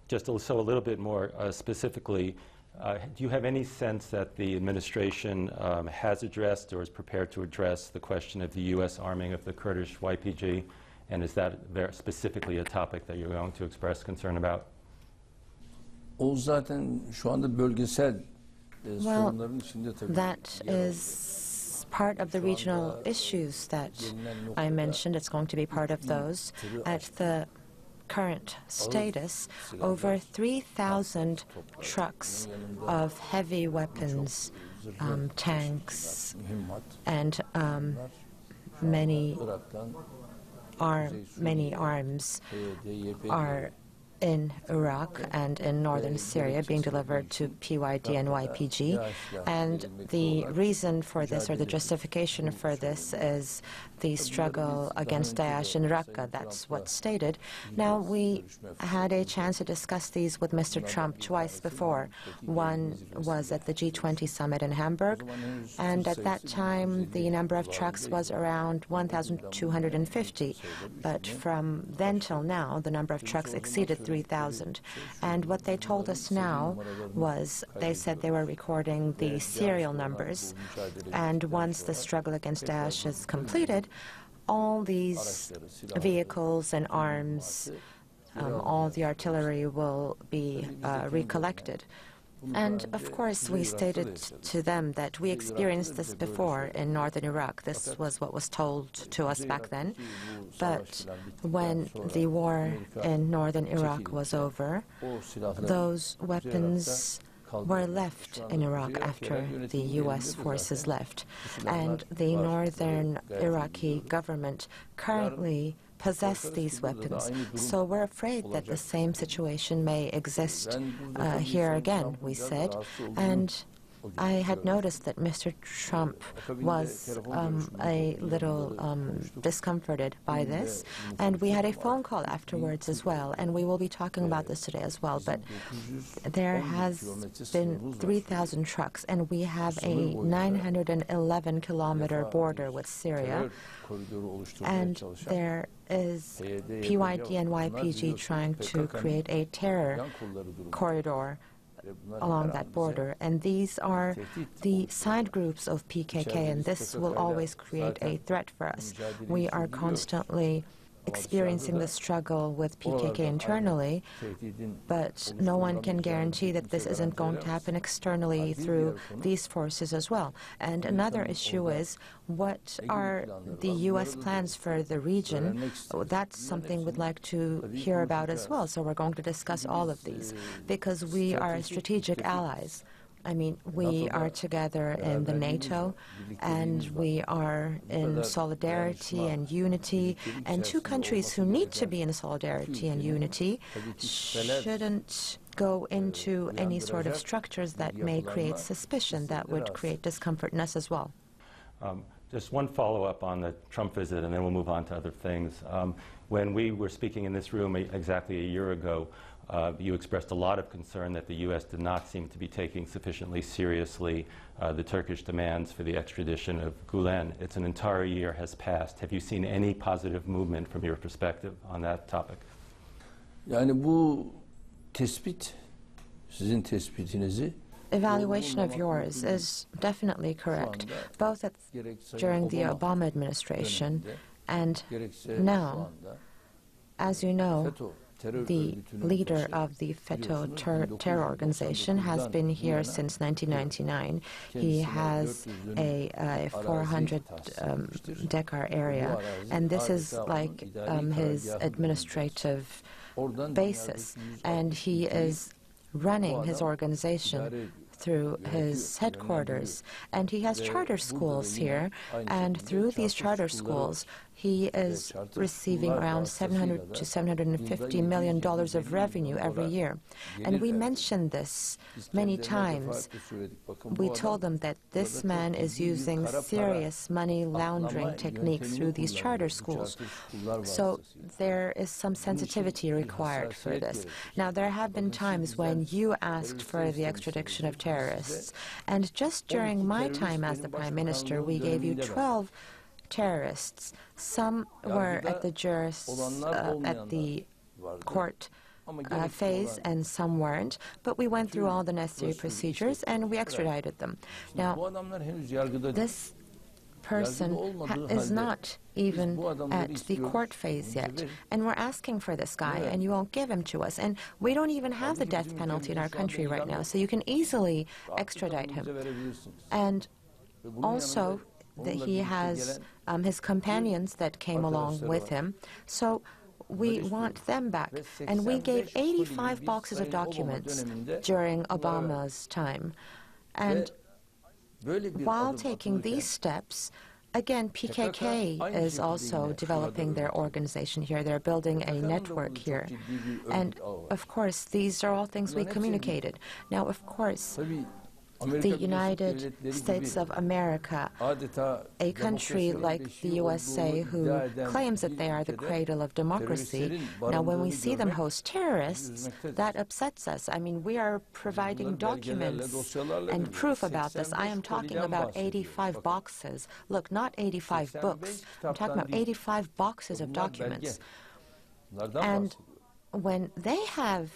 Just also a little bit more specifically, do you have any sense that the administration has addressed or is prepared to address the question of the U.S. arming of the Kurdish YPG? And is that specifically a topic that you're going to express concern about? O zaten şu anda bölgesel sorunların içinde tabii. That is part of the regional issues that I mentioned. It's going to be part of those. At the current status, over 3,000 trucks of heavy weapons, tanks, and many arms are in Iraq and in northern Syria being delivered to PYD and YPG. And the reason for this, or the justification for this, is the struggle against Daesh in Raqqa. That's what's stated. Now, we had a chance to discuss these with Mr. Trump twice before. One was at the G20 summit in Hamburg, and at that time the number of trucks was around 1,250. But from then till now, the number of trucks exceeded 3,000. And what they told us now was, they said they were recording the serial numbers, and once the struggle against Daesh is completed, all these vehicles and arms, all the artillery will be recollected. And of course, we stated to them that we experienced this before in northern Iraq. This was what was told to us back then. But when the war in northern Iraq was over, those weapons were left in Iraq after the U.S. forces left. And the northern Iraqi government currently possess these weapons. So we're afraid that the same situation may exist here again, we said. And I had noticed that Mr. Trump was a little discomforted by this, and we had a phone call afterwards as well, and we will be talking about this today as well. But there has been 3,000 trucks, and we have a 911-kilometer border with Syria, and there is PYD and YPG trying to create a terror corridor along that border, and these are the side groups of PKK, and this will always create a threat for us. We are constantly experiencing the struggle with PKK internally, but no one can guarantee that this isn't going to happen externally through these forces as well. And another issue is, what are the U.S. plans for the region? That's something we'd like to hear about as well. So we're going to discuss all of these, because we are strategic allies. I mean, we are together in the NATO, and we are in solidarity and unity, and two countries who need to be in solidarity and unity shouldn't go into any sort of structures that may create suspicion, that would create discomfort in us as well. Just one follow-up on the Trump visit, and then we'll move on to other things. When we were speaking in this room exactly a year ago, you expressed a lot of concern that the U.S. did not seem to be taking sufficiently seriously the Turkish demands for the extradition of Gulen. It's an entire year has passed. Have you seen any positive movement from your perspective on that topic? Yani bu tespit, sizin tespitinizi Evaluation of yours is definitely correct, both during the Obama administration and now. As you know, the leader of the FETÖ terror organization has been here since 1999. He has a 400-dekar area, and this is like his administrative basis, and he is running his organization through his headquarters, and he has charter schools here, and through these charter schools he is receiving around $700 to $750 million of revenue every year. And we mentioned this many times. We told them that this man is using serious money laundering techniques through these charter schools. So there is some sensitivity required for this. Now, there have been times when you asked for the extradition of terrorists, and just during my time as the Prime Minister, we gave you 12 terrorists. Some were at the court Hafez and some weren't, but we went through all the necessary procedures and we extradited them. Now, this person is not even at the court phase yet, and we're asking for this guy, and you won't give him to us. And we don't even have the death penalty in our country right now, so you can easily extradite him. And also, he has his companions that came along with him, so we want them back. And we gave 85 boxes of documents during Obama's time. And while taking these steps, again, PKK is also developing their organization here. They're building a network here. And, of course, these are all things we communicated. Now, of course, the United States of America, a country like the USA who claims that they are the cradle of democracy, now when we see them host terrorists, that upsets us. I mean, we are providing documents and proof about this. I am talking about 85 boxes. Look, not 85 books. I'm talking about 85 boxes of documents. And when they have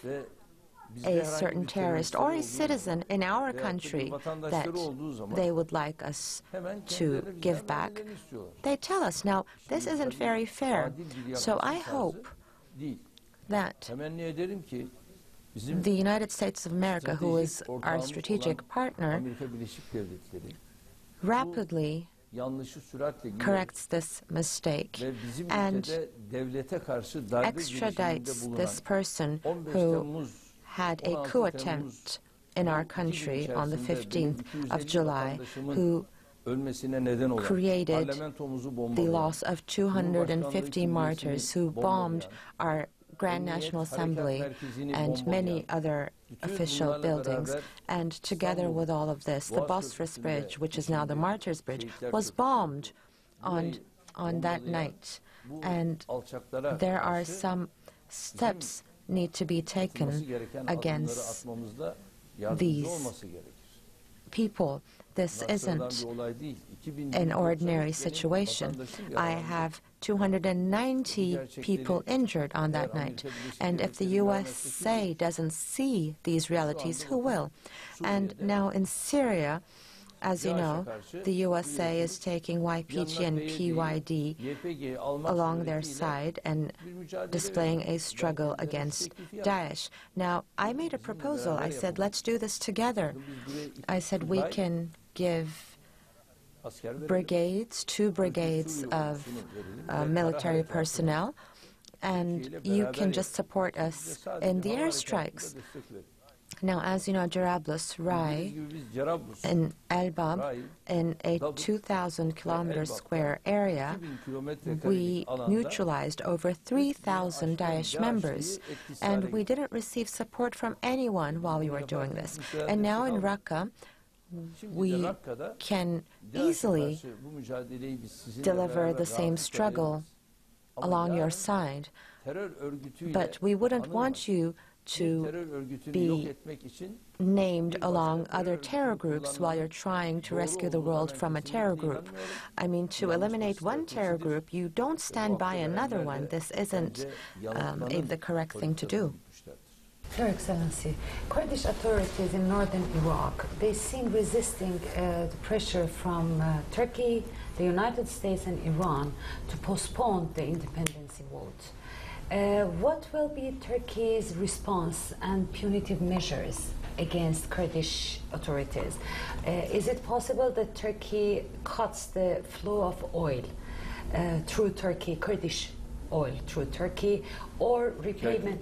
a certain terrorist or a citizen in our country that they would like us to give back, they tell us. Now, this isn't very fair. So I hope that the United States of America, who is our strategic partner, rapidly corrects this mistake and extradites this person who had a coup attempt in our country on the 15th of July, who created the loss of 250 martyrs, who bombed our Grand National Assembly and many other official buildings. And together with all of this, the Bosphorus Bridge, which is now the Martyrs Bridge, was bombed on that night. And there are some steps need to be taken against these people. This isn't an ordinary situation. I have 290 people injured on that night. And if the USA doesn't see these realities, who will? And now in Syria, as you know, the USA is taking YPG and PYD along their side and displaying a struggle against Daesh. Now, I made a proposal. I said, let's do this together. I said, we can give brigades, 2 brigades of military personnel, and you can just support us in the airstrikes. Now, as you know, Jarablus, Rai, in Elbab, in a 2,000-kilometer square area, we neutralized over 3,000 Daesh members, and we didn't receive support from anyone while we were doing this. And now in Raqqa, we can easily deliver the same struggle along your side, but we wouldn't want you to be named along other terror groups while you're trying to rescue the world from a terror group. I mean, to eliminate one terror group, you don't stand by another one. This isn't the correct thing to do. Your Excellency, Kurdish authorities in northern Iraq, they seem resisting the pressure from Turkey, the United States and Iran to postpone the independence vote. What will be Turkey's response and punitive measures against Kurdish authorities? Is it possible that Turkey cuts the flow of oil through Turkey, Kurdish oil through Turkey, or repayment?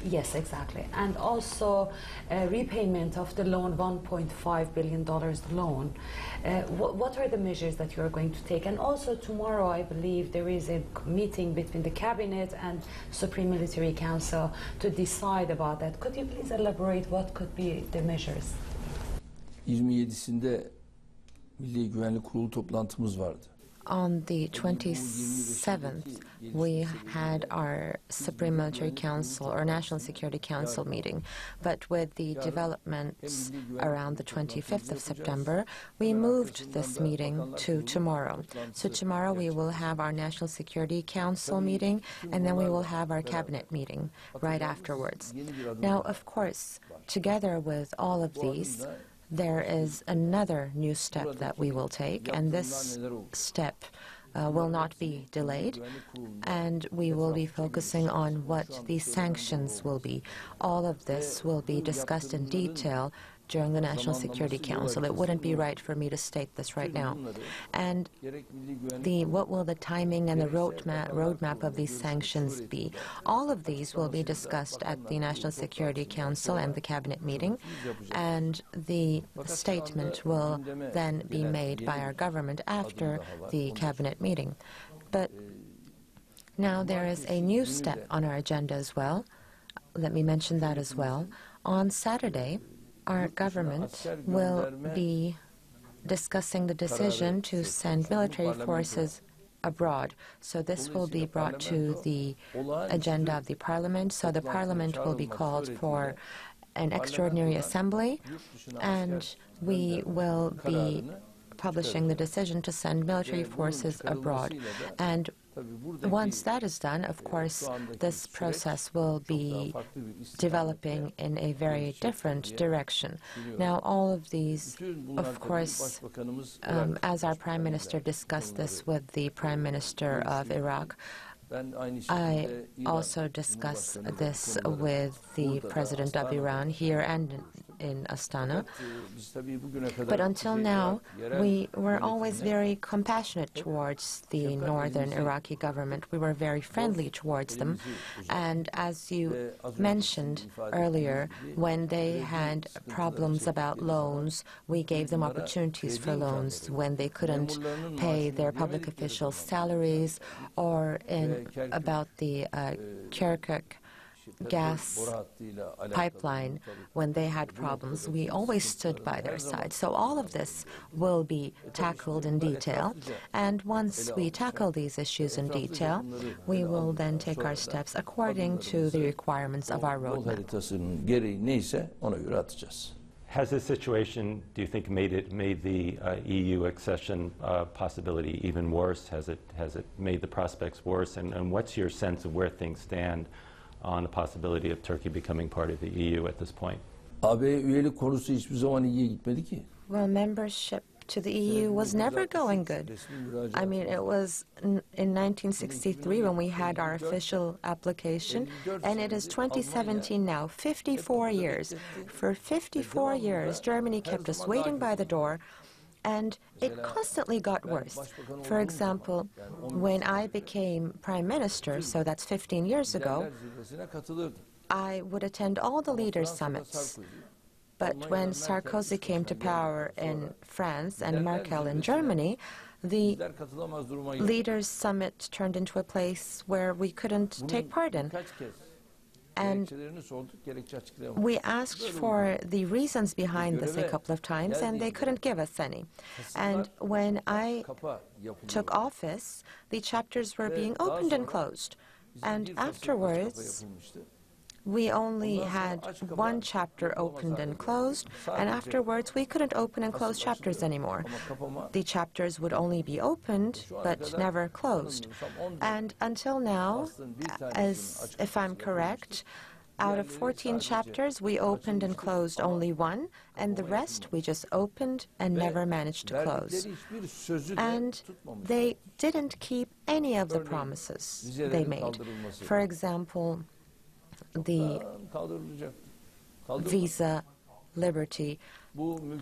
Yes, exactly. And also repayment of the loan, $1.5 billion loan. What are the measures that you are going to take? And also tomorrow, I believe, there is a meeting between the Cabinet and Supreme Military Council to decide about that. Could you please elaborate what could be the measures? 27'sinde Milli Güvenlik Kurulu toplantımız vardı. On the 27th, we had our Supreme Military Council or National Security Council meeting. But with the developments around the 25th of September, we moved this meeting to tomorrow. So tomorrow we will have our National Security Council meeting, and then we will have our cabinet meeting right afterwards. Now, of course, together with all of these, there is another new step that we will take, and this step will not be delayed, and we will be focusing on what the sanctions will be. All of this will be discussed in detail during the National Security Council. It wouldn't be right for me to state this right now. And what will the timing and the roadmap of these sanctions be? All of these will be discussed at the National Security Council and the cabinet meeting, and the statement will then be made by our government after the cabinet meeting. But now there is a new step on our agenda as well. Let me mention that as well. On Saturday, our government will be discussing the decision to send military forces abroad. So this will be brought to the agenda of the parliament. So the parliament will be called for an extraordinary assembly, and we will be publishing the decision to send military forces abroad. And once that is done, of course, this process will be developing in a very different direction. Now, all of these, of course, as our Prime Minister discussed this with the Prime Minister of Iraq, I also discuss this with the President of Iran here and in Astana. But until now, we were always very compassionate towards the northern Iraqi government. We were very friendly towards them. And as you mentioned earlier, when they had problems about loans, we gave them opportunities for loans when they couldn't pay their public officials' salaries, or about the Kirkuk gas pipeline, when they had problems. We always stood by their side. So all of this will be tackled in detail, and once we tackle these issues in detail, we will then take our steps according to the requirements of our roadmap. Has this situation, do you think, made the EU accession possibility even worse? Has it made the prospects worse? And what's your sense of where things stand on the possibility of Turkey becoming part of the EU at this point? Well, membership to the EU was never going good. I mean, it was in 1963 when we had our official application, and it is 2017 now, 54 years. For 54 years, Germany kept us waiting by the door, and it constantly got worse. For example, when I became Prime Minister, so that's 15 years ago, I would attend all the leaders' summits. But when Sarkozy came to power in France and Merkel in Germany, the leaders' summit turned into a place where we couldn't take part in. And we asked for the reasons behind this a couple of times, and they couldn't give us any. And when I took office, the chapters were being opened and closed. And afterwards, we only had one chapter opened and closed, and afterwards we couldn't open and close chapters anymore. The chapters would only be opened, but never closed. And until now, as if I'm correct, out of 14 chapters, we opened and closed only one, and the rest we just opened and never managed to close. And they didn't keep any of the promises they made. For example, the visa liberty.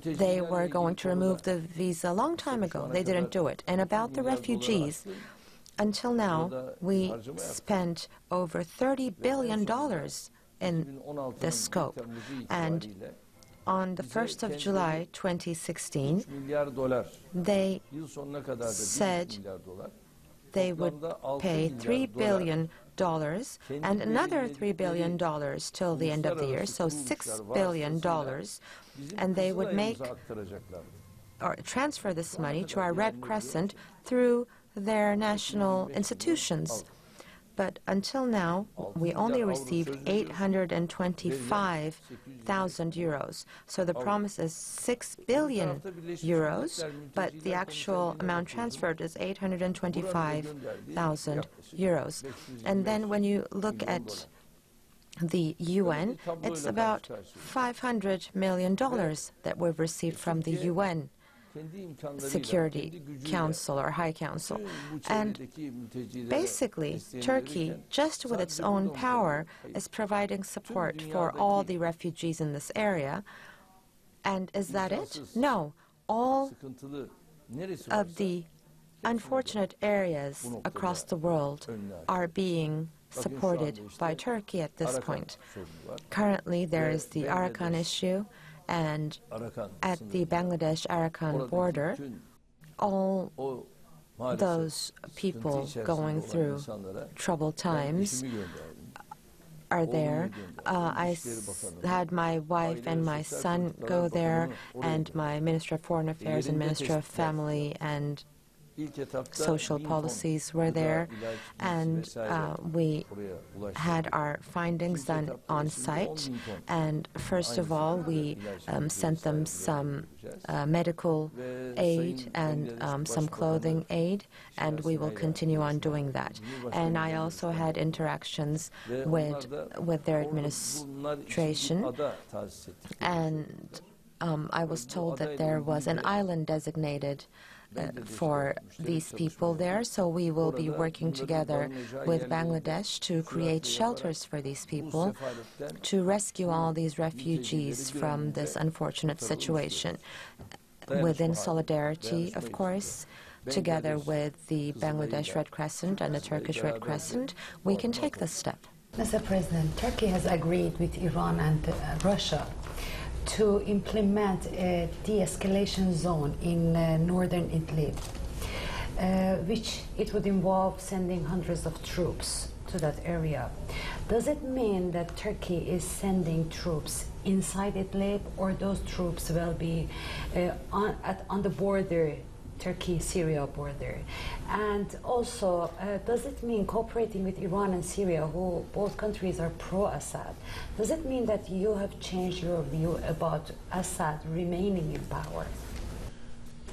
They were going to remove the visa a long time ago. They didn't do it. And about the refugees, until now, we spent over $30 billion in this scope. And on the 1st of July 2016, they said they would pay $3 billion and another $3 billion till the end of the year, so $6 billion, and they would make or transfer this money to our Red Crescent through their national institutions. But until now, we only received 825,000 euros. So the promise is 6 billion euros, but the actual amount transferred is 825,000 euros. And then when you look at the UN, it's about $500 million that we've received from the UN Security Council or High Council. And basically, Turkey, just with its own power, is providing support for all the refugees in this area. And is that it? No. All of the unfortunate areas across the world are being supported by Turkey at this point. Currently, there is the Arakan issue, and at the Bangladesh-Arakan border, all those people going through troubled times are there. I had my wife and my son go there, and my Minister of Foreign Affairs and Minister of Family and Social Policies were there, and we had our findings done on site. And first of all, we sent them some medical aid and some clothing aid, and we will continue on doing that. And I also had interactions with their administration, and I was told that there was an island designated for these people there, so we will be working together with Bangladesh to create shelters for these people, to rescue all these refugees from this unfortunate situation, within solidarity, of course. Together with the Bangladesh Red Crescent and the Turkish Red Crescent, we can take this step. Mr. President, Turkey has agreed with Iran and Russia to implement a de-escalation zone in northern Idlib, which it would involve sending hundreds of troops to that area. Does it mean that Turkey is sending troops inside Idlib, or those troops will be on the border, Turkey-Syria border? And also, does it mean cooperating with Iran and Syria, who both countries are pro-Assad? Does it mean that you have changed your view about Assad remaining in power?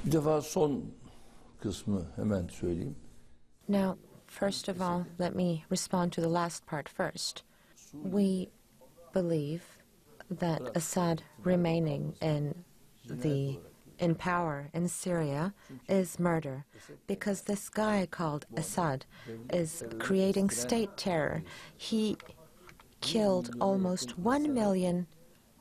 Bir defa son kısmı hemen söyleyeyim. Now, first of all, let me respond to the last part first. We believe that Assad remaining in power in Syria is murder, because this guy called Assad is creating state terror. He killed almost 1 million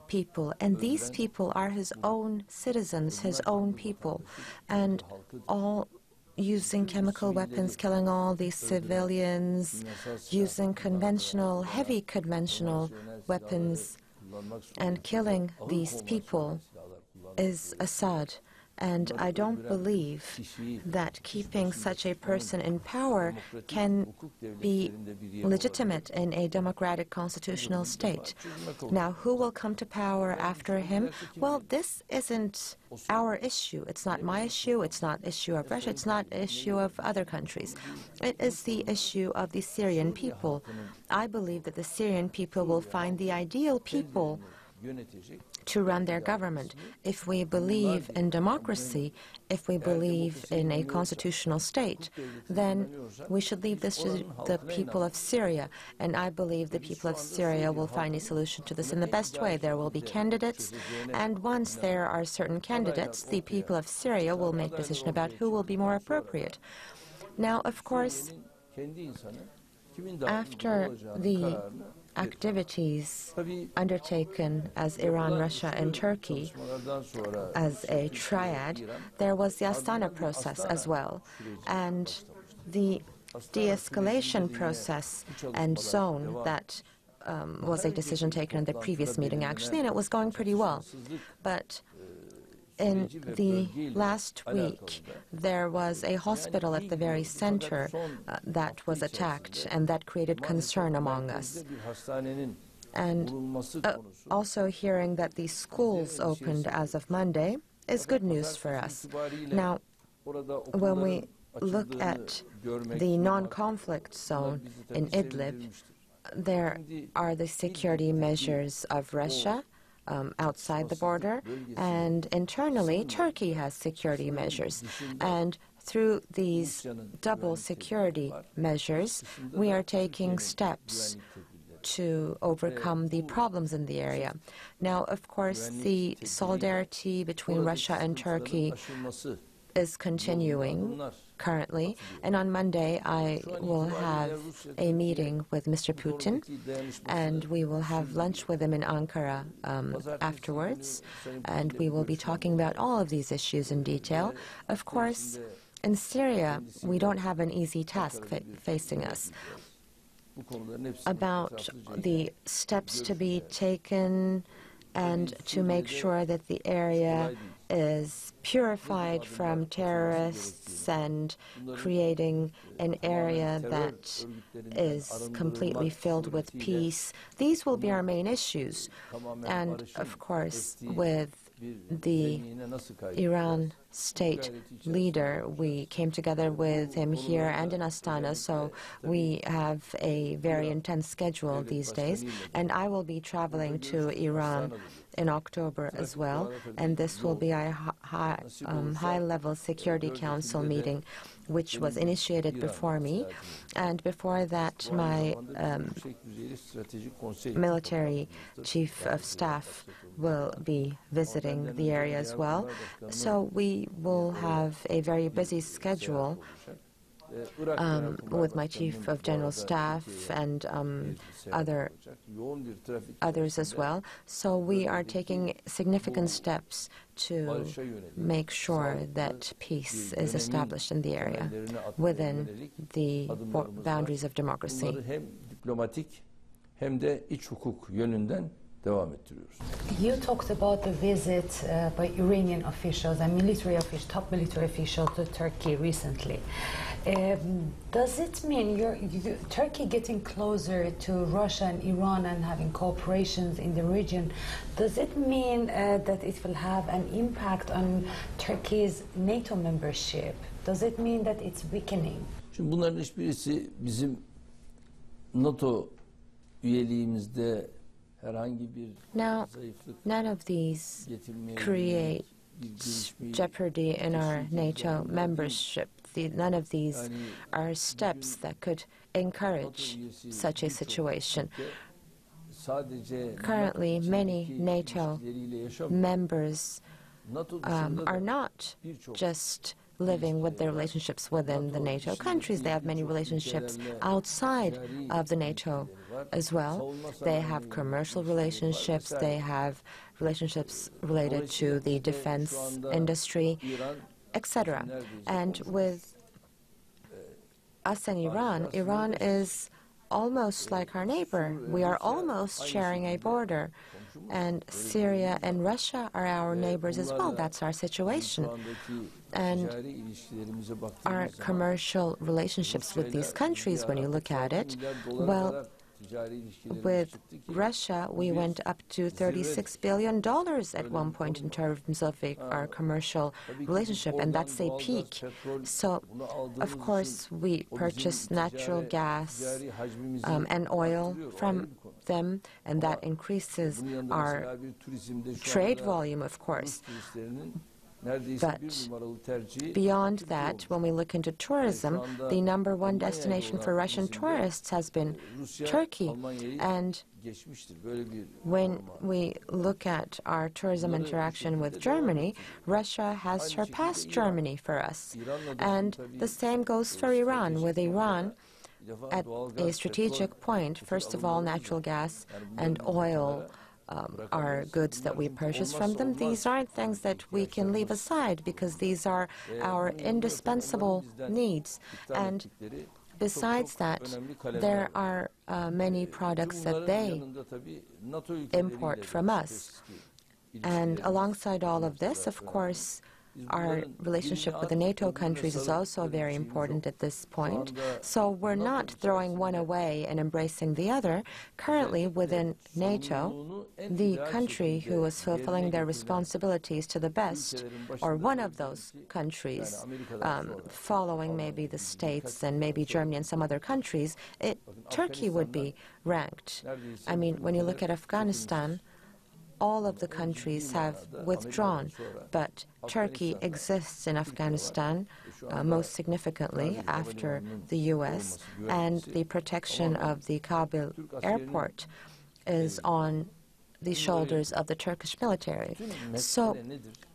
people, and these people are his own citizens, his own people, and all using chemical weapons, killing all these civilians, using heavy conventional weapons, and killing these people is Assad. And I don't believe that keeping such a person in power can be legitimate in a democratic constitutional state. Now, who will come to power after him? Well, this isn't our issue. It's not my issue. It's not issue of Russia. It's not issue of other countries. It is the issue of the Syrian people. I believe that the Syrian people will find the ideal people to run their government. If we believe in democracy, if we believe in a constitutional state, then we should leave this to the people of Syria. And I believe the people of Syria will find a solution to this in the best way. There will be candidates, and once there are certain candidates, the people of Syria will make a decision about who will be more appropriate. Now, of course, after the activities undertaken as Iran, Russia, and Turkey as a triad, there was the Astana process as well. And the de-escalation process and zone that was a decision taken in the previous meeting, actually, and it was going pretty well. But in the last week, there was a hospital at the very center that was attacked, and that created concern among us. And also hearing that the schools opened as of Monday, is good news for us. Now, when we look at the non-conflict zone in Idlib, there are the security measures of Russia outside the border, and internally Turkey has security measures. And through these double security measures, we are taking steps to overcome the problems in the area. Now, of course, the solidarity between Russia and Turkey is continuing currently, and on Monday I will have a meeting with Mr. Putin, and we will have lunch with him in Ankara afterwards, and we will be talking about all of these issues in detail. Of course, in Syria, we don't have an easy task facing us. About the steps to be taken and to make sure that the area is purified from terrorists and creating an area that is completely filled with peace. These will be our main issues. And, of course, with the Iran state leader, we came together with him here and in Astana, so we have a very intense schedule these days. And I will be traveling to Iran in October as well, and this will be a high-level Security Council meeting, which was initiated before me. And before that, my military chief of staff will be visiting the area as well. So we will have a very busy schedule with my Chief of General Staff and others as well. So we are taking significant steps to make sure that peace is established in the area within the boundaries of democracy. You talked about the visit by Iranian officials and top military officials to Turkey recently. Does it mean Turkey getting closer to Russia and Iran and having cooperations in the region, does it mean that it will have an impact on Turkey's NATO membership? Does it mean that it's weakening? Şimdi bunların hiçbirisi bizim NATO üyeliğimizde Now, none of these create jeopardy in our NATO membership. None of these are steps that could encourage such a situation. Currently, many NATO members are not just living with their relationships within the NATO countries. They have many relationships outside of the NATO as well. They have commercial relationships, they have relationships related to the defense industry, etc. And with us and Iran, Iran is almost like our neighbor. We are almost sharing a border. And Syria and Russia are our neighbors as well. That's our situation. And our commercial relationships with these countries, when you look at it, well, with Russia, we went up to $36 billion at one point in terms of our commercial relationship, and that's a peak. So, of course, we purchase natural gas and oil from them, and that increases our trade volume, of course. But beyond that, when we look into tourism, the #1 destination for Russian tourists has been Turkey. And when we look at our tourism interaction with Germany, Russia has surpassed Germany for us. And the same goes for Iran. With Iran, at a strategic point, first of all, natural gas and oil are goods that we purchase from them. These aren't things that we can leave aside because these are our indispensable needs. And besides that, there are many products that they import from us. And alongside all of this, of course, Our relationship with the NATO countries is also very important at this point. So we're not throwing one away and embracing the other. Currently, within NATO, the country who is fulfilling their responsibilities to the best, or one of those countries, following maybe the States and maybe Germany and some other countries, Turkey would be ranked. I mean, when you look at Afghanistan, all of the countries have withdrawn, but Turkey exists in Afghanistan most significantly after the U.S., and the protection of the Kabul airport is on the shoulders of the Turkish military. So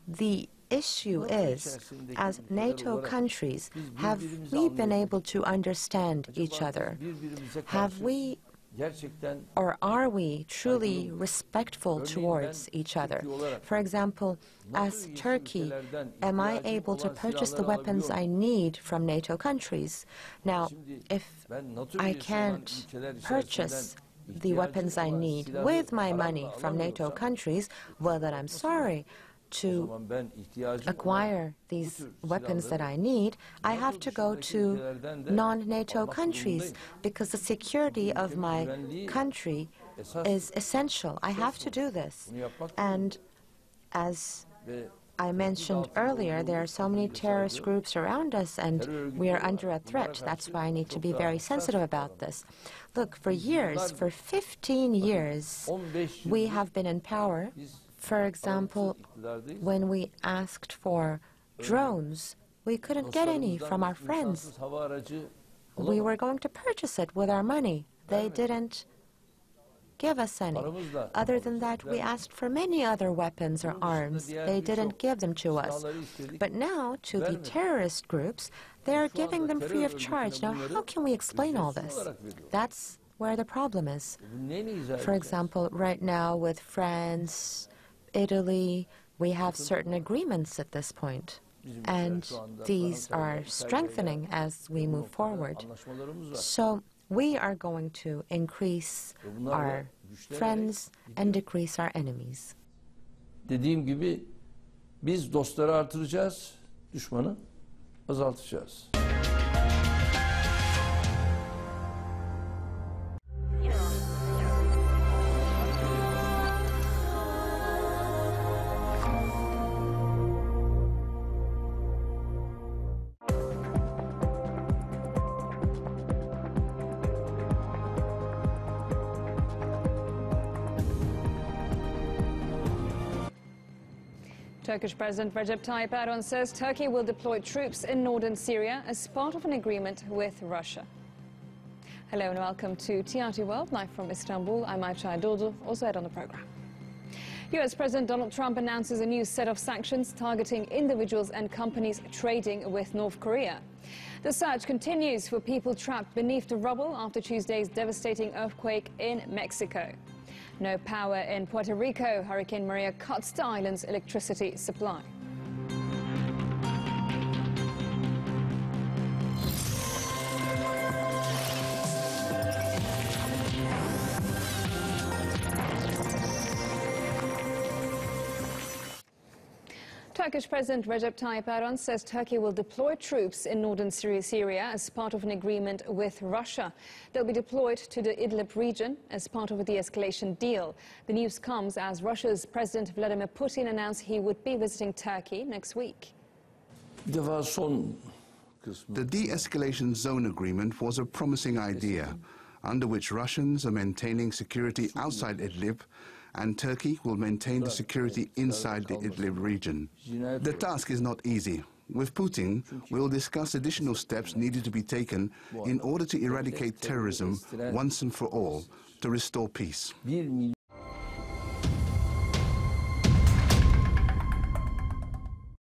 the issue is, as NATO countries, have we been able to understand each other? Have we, or are we truly respectful towards each other? For example, as Turkey, am I able to purchase the weapons I need from NATO countries? Now, if I can't purchase the weapons I need with my money from NATO countries, well, then I'm sorry. To acquire these weapons that I need, I have to go to non-NATO countries because the security of my country is essential. I have to do this. And as I mentioned earlier, there are so many terrorist groups around us, and we are under a threat. That's why I need to be very sensitive about this. Look, for years, for 15 years, we have been in power. For example, when we asked for drones, we couldn't get any from our friends. We were going to purchase it with our money. They didn't give us any. Other than that, we asked for many other weapons or arms. They didn't give them to us. But now, to the terrorist groups, they're giving them free of charge. Now, how can we explain all this? That's where the problem is. For example, right now with France, Italy, we have certain agreements at this point, and these are strengthening as we move forward. So we are going to increase our friends and decrease our enemies. Dediğim gibi biz dostları artıracağız, düşmanı azaltacağız. Turkish President Recep Tayyip Erdogan says Turkey will deploy troops in northern Syria as part of an agreement with Russia. Hello and welcome to TRT World, live from Istanbul. I'm Ayça Dodu, also ahead on the program. US President Donald Trump announces a new set of sanctions targeting individuals and companies trading with North Korea. The search continues for people trapped beneath the rubble after Tuesday's devastating earthquake in Mexico. No power in Puerto Rico. Hurricane Maria cuts the island's electricity supply. Turkish President Recep Tayyip Erdogan says Turkey will deploy troops in northern Syria as part of an agreement with Russia. They'll be deployed to the Idlib region as part of a de-escalation deal. The news comes as Russia's President Vladimir Putin announced he would be visiting Turkey next week. The de-escalation zone agreement was a promising idea, under which Russians are maintaining security outside Idlib and Turkey will maintain the security inside the Idlib region. The task is not easy. With Putin, we will discuss additional steps needed to be taken in order to eradicate terrorism once and for all, to restore peace. $1